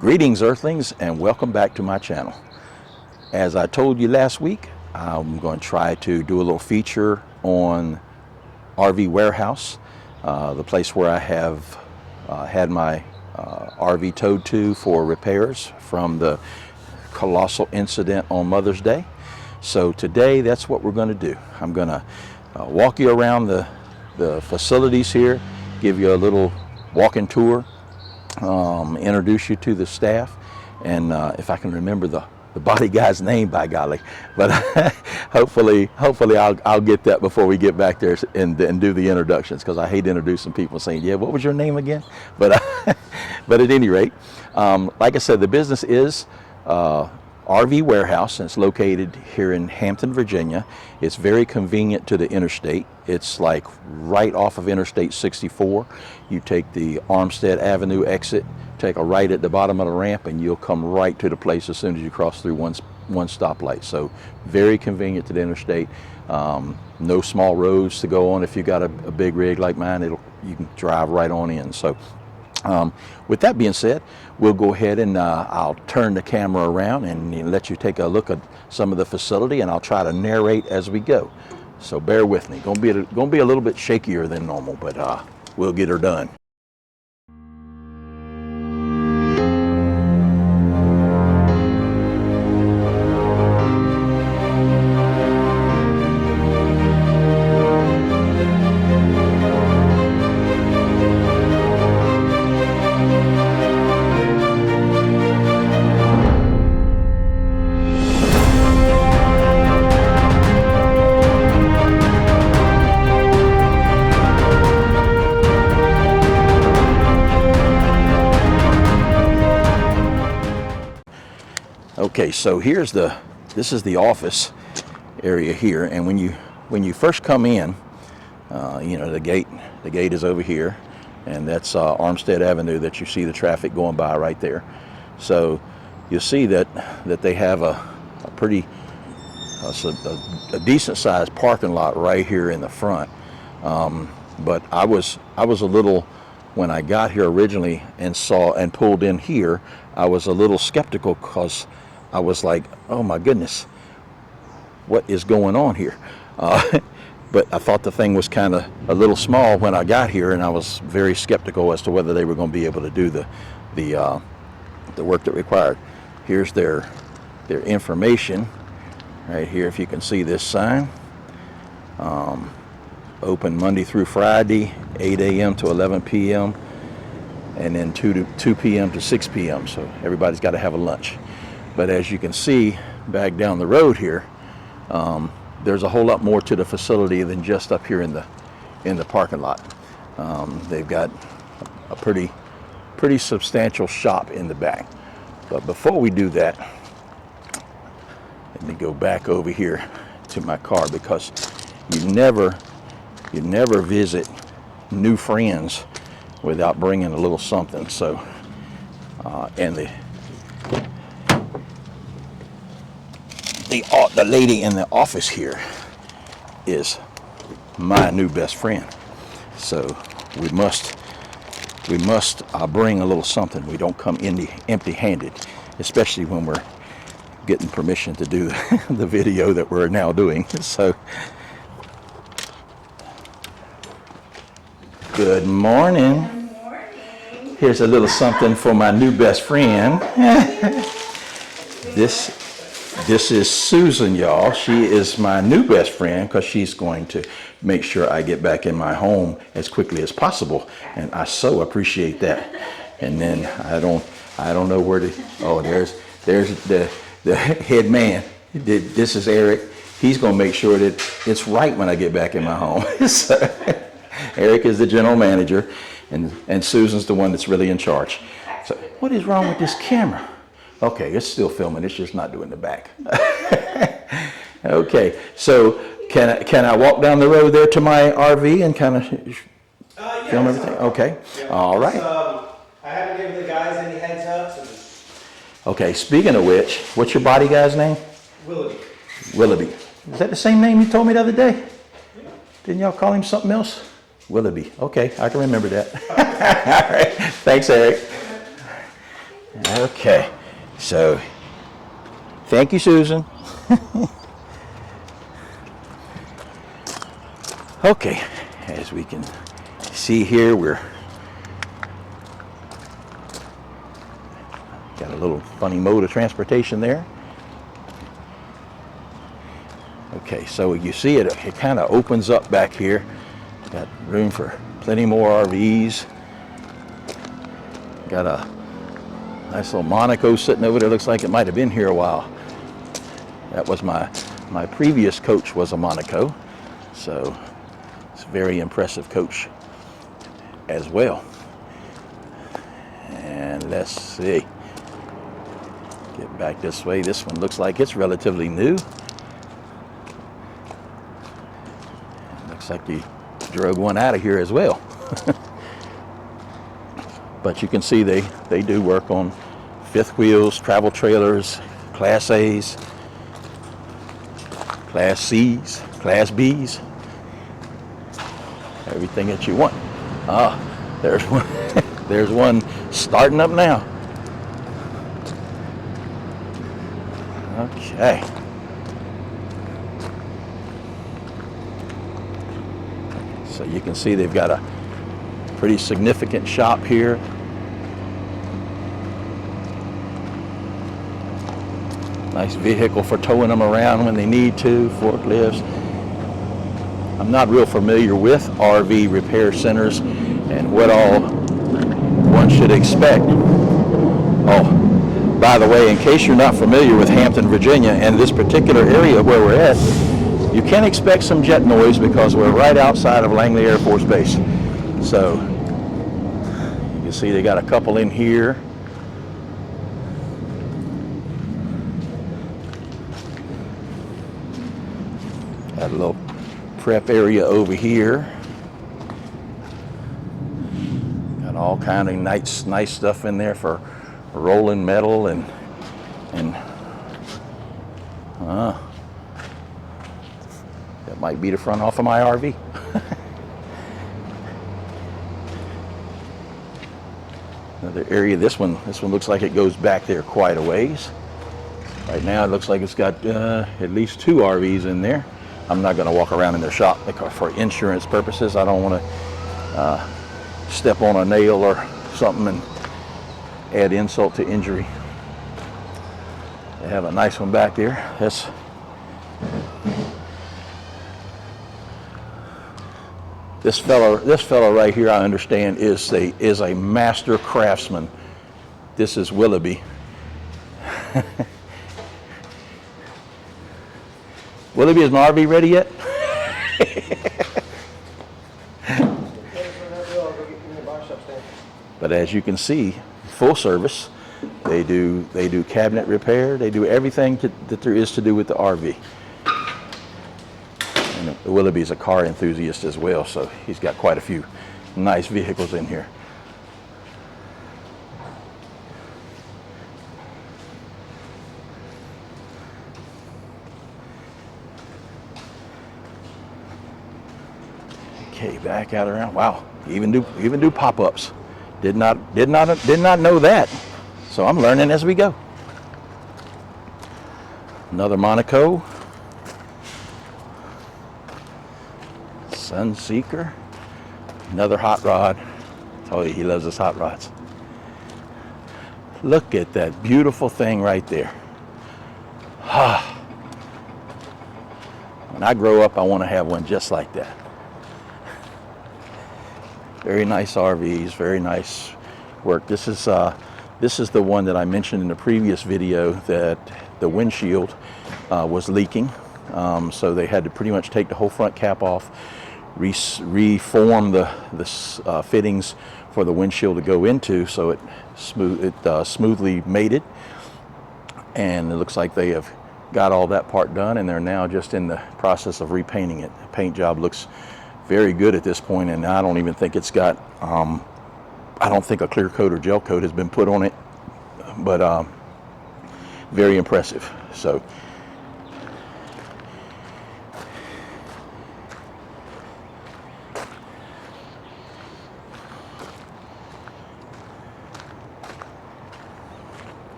Greetings Earthlings, and welcome back to my channel. As I told you last week, I'm going to try to do a little feature on RV Wearhouse, the place where I have had my RV towed to for repairs from the colossal incident on Mother's Day. So today that's what we're going to do. I'm going to walk you around the facilities here, give you a little walking tour, introduce you to the staff, and if I can remember the body guy's name, by golly, but hopefully I'll get that before we get back there and do the introductions, because I hate introducing people saying, yeah, what was your name again? But but at any rate, like I said, the business is RV Wearhouse, and it's located here in Hampton, Virginia. It's very convenient to the interstate. It's like right off of Interstate 64. You take the Armstead Avenue exit, take a right at the bottom of the ramp, and you'll come right to the place as soon as you cross through one stoplight. So very convenient to the interstate. No small roads to go on. If you got a big rig like mine, you can drive right on in. So with that being said, we'll go ahead and I'll turn the camera around and let you take a look at some of the facility, and I'll try to narrate as we go. So bear with me. Gonna be a little bit shakier than normal, but we'll get her done. Okay, so this is the office area here, and when you first come in, you know, the gate is over here, and that's Armstead Avenue that you see the traffic going by right there. So you'll see that they have a decent sized parking lot right here in the front. But I was a little, when I got here originally and pulled in here, I was a little skeptical, because I was like, oh my goodness, what is going on here? But I thought the thing was kind of a little small when I got here, and I was very skeptical as to whether they were going to be able to do the work that required. Here's their information right here, if you can see this sign. Open Monday through Friday, 8 a.m. to 11 p.m. and then 2 p.m. to 6 p.m. So everybody's got to have a lunch. But as you can see back down the road here, there's a whole lot more to the facility than just up here in the parking lot. They've got a pretty substantial shop in the back. But before we do that, let me go back over here to my car, because you never visit new friends without bringing a little something. So and the lady in the office here is my new best friend. So we must bring a little something. We don't come empty-handed, especially when we're getting permission to do the video that we're now doing. So good morning. Good morning. Here's a little something for my new best friend. This is Susan, y'all. She is my new best friend, because she's going to make sure I get back in my home as quickly as possible, and I so appreciate that. And then I don't know where to. Oh, there's the head man. This is Eric. He's going to make sure that it's right when I get back in my home. So, Eric is the general manager, and Susan's the one that's really in charge. So what is wrong with this camera? Okay, it's still filming. It's just not doing the back. Okay, so can I walk down the road there to my RV and kind of film everything? Okay, yeah. All right. I haven't given the guys any heads up. So Okay, speaking of which, what's your body guy's name? Willoughby. Willoughby. Is that the same name you told me the other day? Yeah. Didn't y'all call him something else? Willoughby. Okay, I can remember that. All right. Thanks, Eric. Okay, so thank you, Susan. Okay, as we can see here, we're got a little funny mode of transportation there. Okay, so you see it kind of opens up back here. Got room for plenty more RVs. Got a nice little Monaco sitting over there. Looks like it might have been here a while. That was my previous coach was a Monaco, so it's a very impressive coach as well. And let's see, get back this way. This one looks like it's relatively new. Looks like you drug one out of here as well. But you can see they do work on fifth wheels, travel trailers, Class A's, Class C's, Class B's, everything that you want. Ah, there's one. There's one starting up now. Okay. So you can see they've got a pretty significant shop here. Nice vehicle for towing them around when they need to, forklifts. I'm not real familiar with RV repair centers and what all one should expect. Oh, by the way, in case you're not familiar with Hampton, Virginia, and this particular area where we're at, you can expect some jet noise because we're right outside of Langley Air Force Base. So you can see they got a couple in here. Got a little prep area over here. Got all kind of nice stuff in there for rolling metal and that might be the front off of my RV. Another area. This one looks like it goes back there quite a ways. Right now it looks like it's got at least 2 RVs in there. I'm not going to walk around in their shop because for insurance purposes, I don't want to step on a nail or something and add insult to injury. They have a nice one back there. This fellow right here, I understand, is a master craftsman. This is Willoughby. Willoughby, is my RV ready yet? But as you can see, full service. They do cabinet repair. They do everything that there is to do with the RV. And Willoughby's a car enthusiast as well, so he's got quite a few nice vehicles in here. Okay, back out around. Wow, even do pop-ups. Did not know that. So I'm learning as we go. Another Monaco. Sunseeker. Another hot rod. Oh, he loves his hot rods. Look at that beautiful thing right there. When I grow up, I want to have one just like that. Very nice RVs, very nice work. This is the one that I mentioned in the previous video that the windshield was leaking. So they had to pretty much take the whole front cap off, reform the fittings for the windshield to go into, so it smoothly mated. And it looks like they have got all that part done, and they're now just in the process of repainting it. The paint job looks very good at this point, and I don't even think it's got, I don't think a clear coat or gel coat has been put on it, but very impressive. So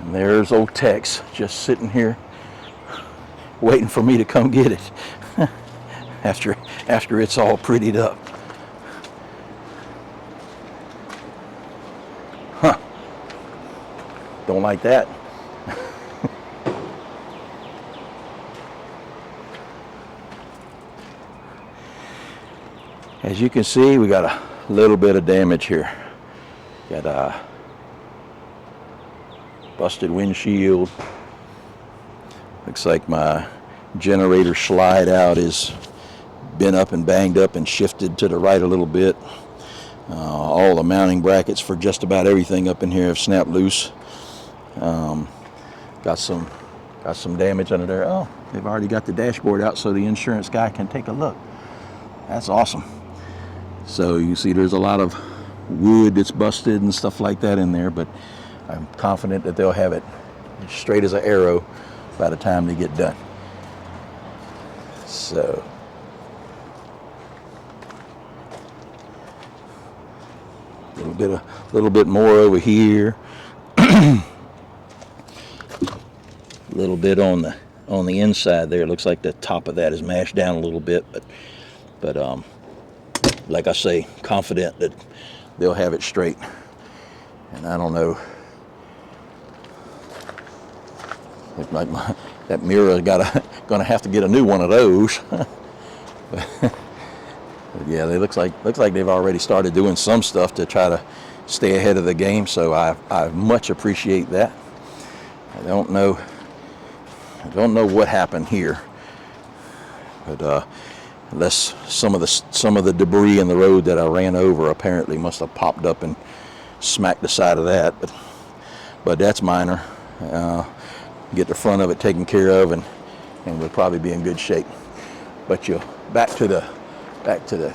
And there's old Tex just sitting here waiting for me to come get it after it's all prettied up. Huh. Don't like that. As you can see, we got a little bit of damage here. Got a busted windshield. Looks like my generator slide out is bent up and banged up and shifted to the right a little bit. All the mounting brackets for just about everything up in here have snapped loose. Got some damage under there. Oh, they've already got the dashboard out so the insurance guy can take a look. That's awesome. So you see there's a lot of wood that's busted and stuff like that in there, but I'm confident that they'll have it straight as an arrow by the time they get done. So a little bit more over here. A little bit on the inside there. It looks like the top of that is mashed down a little bit, but like I say, confident that they'll have it straight. And I don't know, look like that mirror gonna have to get a new one of those. But yeah, they looks like they've already started doing some stuff to try to stay ahead of the game. So I much appreciate that. I don't know what happened here, but unless some of the debris in the road that I ran over apparently must have popped up and smacked the side of that. But that's minor. Get the front of it taken care of, and we'll probably be in good shape. But back to the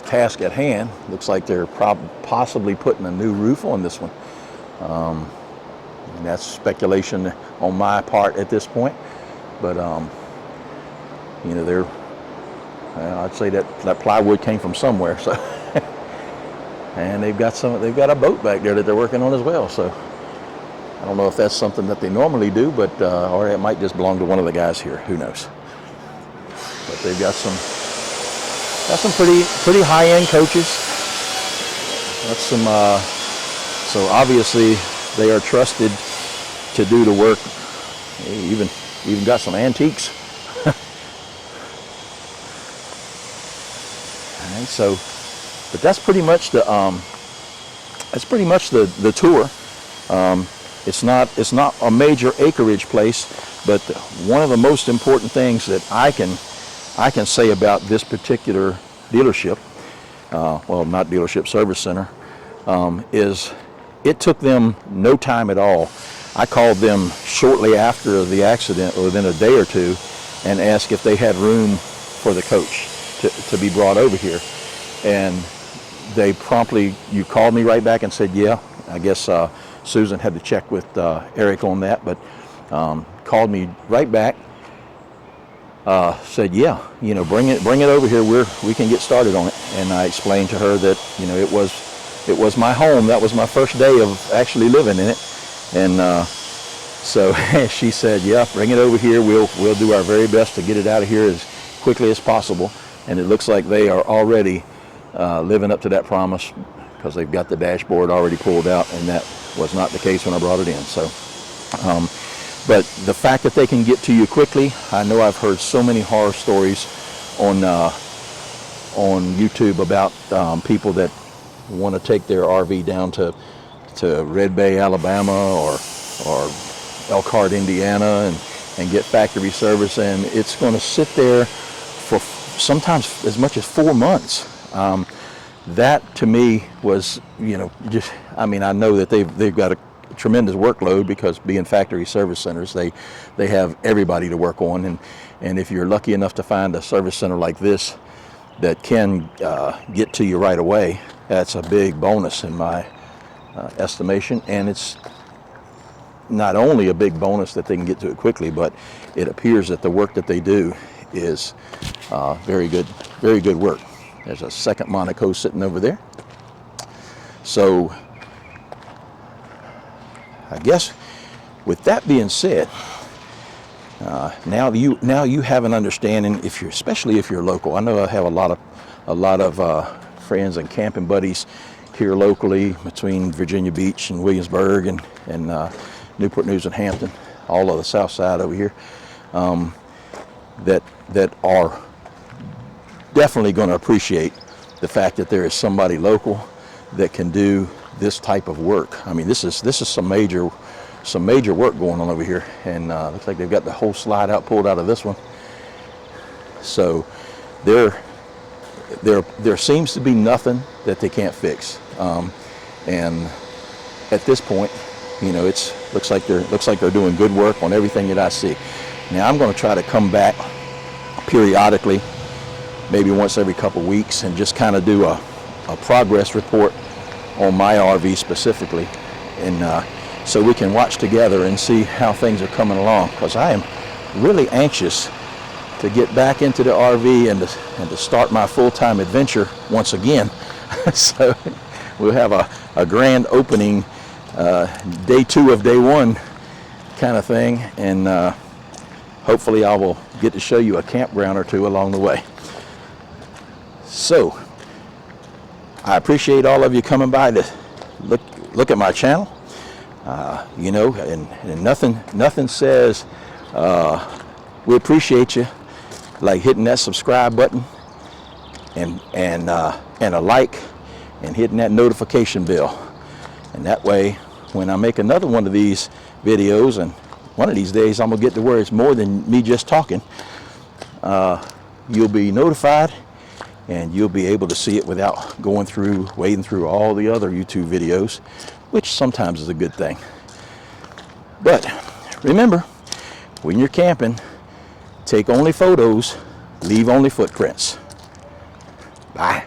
task at hand. Looks like they're possibly putting a new roof on this one. And that's speculation on my part at this point. But you know, I'd say that plywood came from somewhere. So, and they've got a boat back there that they're working on as well. So I don't know if that's something that they normally do, but or it might just belong to one of the guys here. Who knows? But they've got some pretty high-end coaches. That's some. So obviously they are trusted to do the work. They even got some antiques. All right, so, but that's pretty much the tour. It's not a major acreage place, but one of the most important things that I can say about this particular dealership, well, not dealership, service center, is it took them no time at all. I called them shortly after the accident, or within a day or two, and asked if they had room for the coach to be brought over here. And they promptly, you called me right back and said, yeah. I guess Susan had to check with Eric on that, but called me right back, said, yeah, you know, bring it over here. We can get started on it. And I explained to her that, you know, it was my home. That was my first day of actually living in it. And so she said, yeah, bring it over here. We'll do our very best to get it out of here as quickly as possible. And it looks like they are already living up to that promise, because they've got the dashboard already pulled out, and that was not the case when I brought it in. So, but the fact that they can get to you quickly, I know I've heard so many horror stories on YouTube about people that want to take their RV down to Red Bay, Alabama, or Elkhart, Indiana, and get factory service, and it's going to sit there for sometimes as much as 4 months. That to me was, you know, just, I mean, I know that they've got a tremendous workload, because being factory service centers, they have everybody to work on, and if you're lucky enough to find a service center like this that can get to you right away, that's a big bonus in my estimation. And it's not only a big bonus that they can get to it quickly, but it appears that the work that they do is very good work. There's a second Monaco sitting over there. So I guess with that being said, now you have an understanding, especially if you're local. I know I have a lot of friends and camping buddies here locally between Virginia Beach and Williamsburg and Newport News and Hampton, all of the south side over here, that are definitely going to appreciate the fact that there is somebody local that can do this type of work. I mean, this is some major work going on over here, and looks like they've got the whole slide out pulled out of this one. So there seems to be nothing that they can't fix, and at this point, you know, it looks like they're doing good work on everything that I see. Now I'm going to try to come back periodically, maybe once every couple weeks, and just kind of do a progress report on my RV specifically, and so we can watch together and see how things are coming along, because I am really anxious to get back into the RV and to start my full-time adventure once again. So we'll have a grand opening, day 2 of day 1 kind of thing, and hopefully I will get to show you a campground or two along the way. So I appreciate all of you coming by to look at my channel. You know, and nothing says we appreciate you like hitting that subscribe button and a like and hitting that notification bell. And that way, when I make another one of these videos, and one of these days I'm gonna get to where it's more than me just talking, you'll be notified and you'll be able to see it without wading through all the other YouTube videos, which sometimes is a good thing. But remember, when you're camping, take only photos, leave only footprints. Bye.